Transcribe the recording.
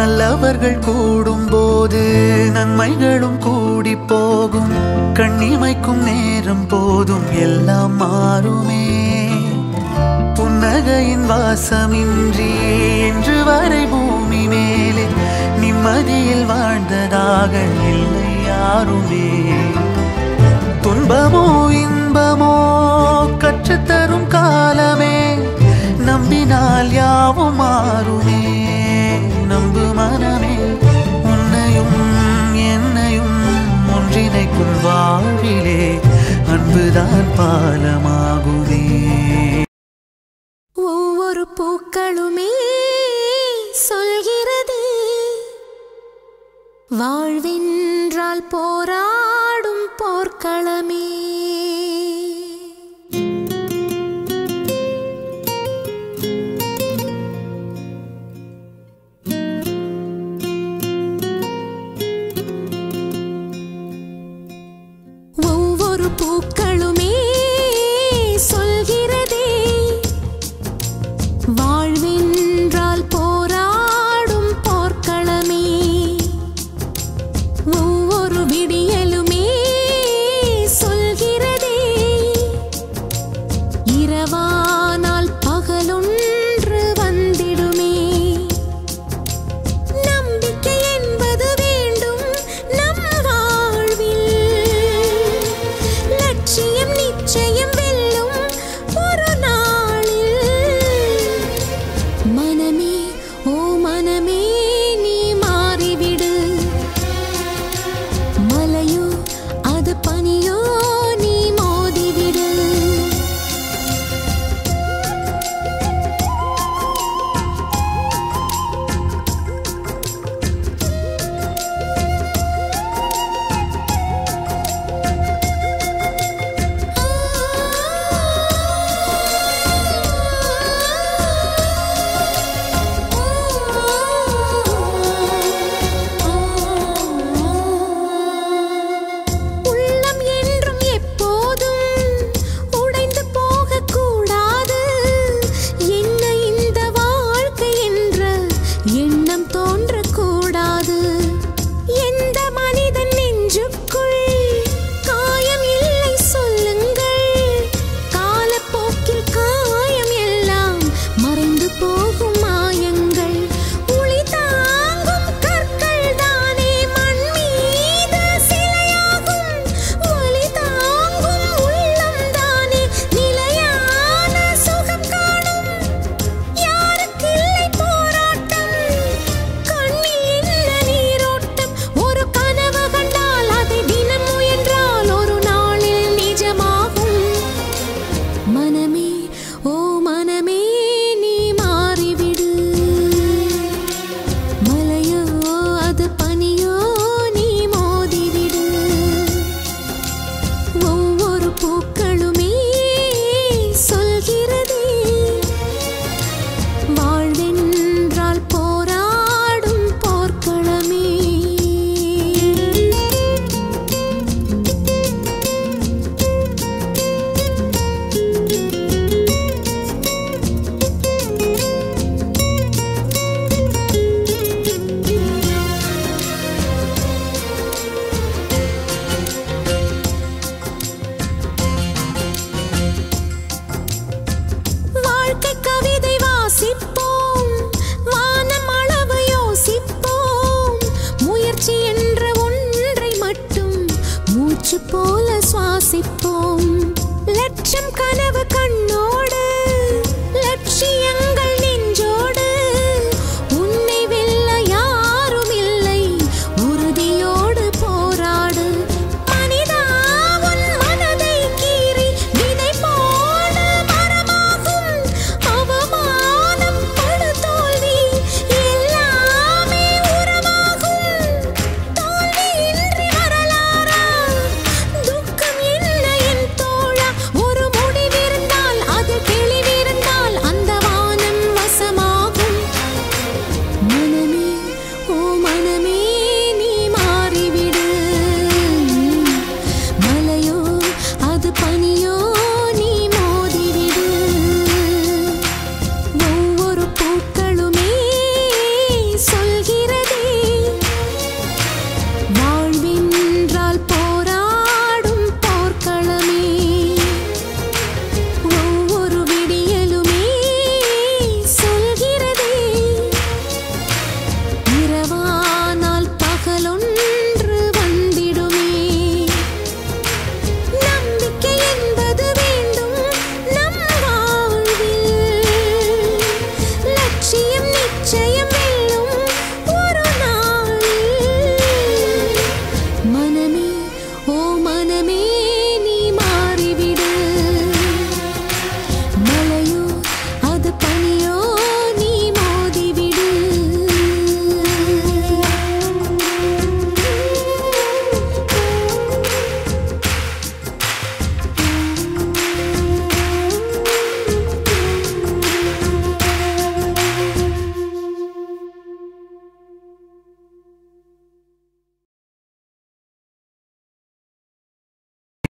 நல்லவர்கள் கூடும்போது நன்மைகளும் கூடி போகும். கண்ணிமைக்கும் நேரம் போதும் எல்லாம் மாறுமே. புன்னகையின் வாசமின்றி இன்று வரை பூமி மேலே நிம்மதியில் வாழ்ந்ததாக இல்லை யாருமே. துன்பமோ இன்பமோ கற்றுத்தரும் காலமே, நம்பினால் யாவும் மாறுமே. நம்பு மனமே, உன்னையும் என்னையும் ஒன்றிணைக்கும் வாழ்விலே அன்புதான் பாலமாகுமே. ஒவ்வொரு பூக்களுமே சொல்கிறது வாழ்வென்றால் போராடும் போர்க்களமே. ஒவ்வொரு பூக்களுமே சொல்கிறதே வாழ்வென்றால் போராடும் போர்க்களமே. ஒவ்வொரு விடியலுமே சொல்கிறதே இரவானால் பகலொன்று வந்திடுமே. நம்பிக்கை என்பது வேண்டும் நம் வாழ்வில், லட்சியம் நிச்சயம் வெல்லும் ஒரு நாளில். மனமே ஓ மனமே நீ மாறிவிடு, மலையோ அது பனியோ நீ மோதிவிடு. உள்ளம் என்றும் எப்போதும் உடைந்து போகக்கூடாது. என்ன இந்த வாழ்க்கை என்ற எண்ணம் தோன்றக்கூடாது. எந்த மனிதன் நெஞ்சுக்குள் காயம் இல்லை சொல்லுங்கள், காலப்போக்கில் காயம் எல்லாம் மறைந்து போகும் மாயங்கள். ஒளி தாங்கும் கற்கள் தானே மண் மீது சிலையாகும், ஒளி தாங்கும் உள்ளம் தானே நிலையான சுகம் காணும். யாருக்கில்லை போராட்டம், கண்ணில் என்ன நீரோட்டம். ஒரு கனவு கண்டால் அதை தினம் முயன்றால் ஒரு நாளில் நிஜமாகும். மனமே ஓ மனமே நீ மாறிவிடு, மலையோ அது பனியோ நீ மோதிவிடு. ஒவ்வொரு பூக்களுமே சொல்கிறதே வாழ்வென்றால் போராடும் போர்க்களமே. வாழ்க்கை கவிதை வாசிப்போம், வானம் அளவு யோசிப்போம். முயற்சி என்ற ஒன்றை மட்டும் மூச்சு போல சுவாசிப்போம்.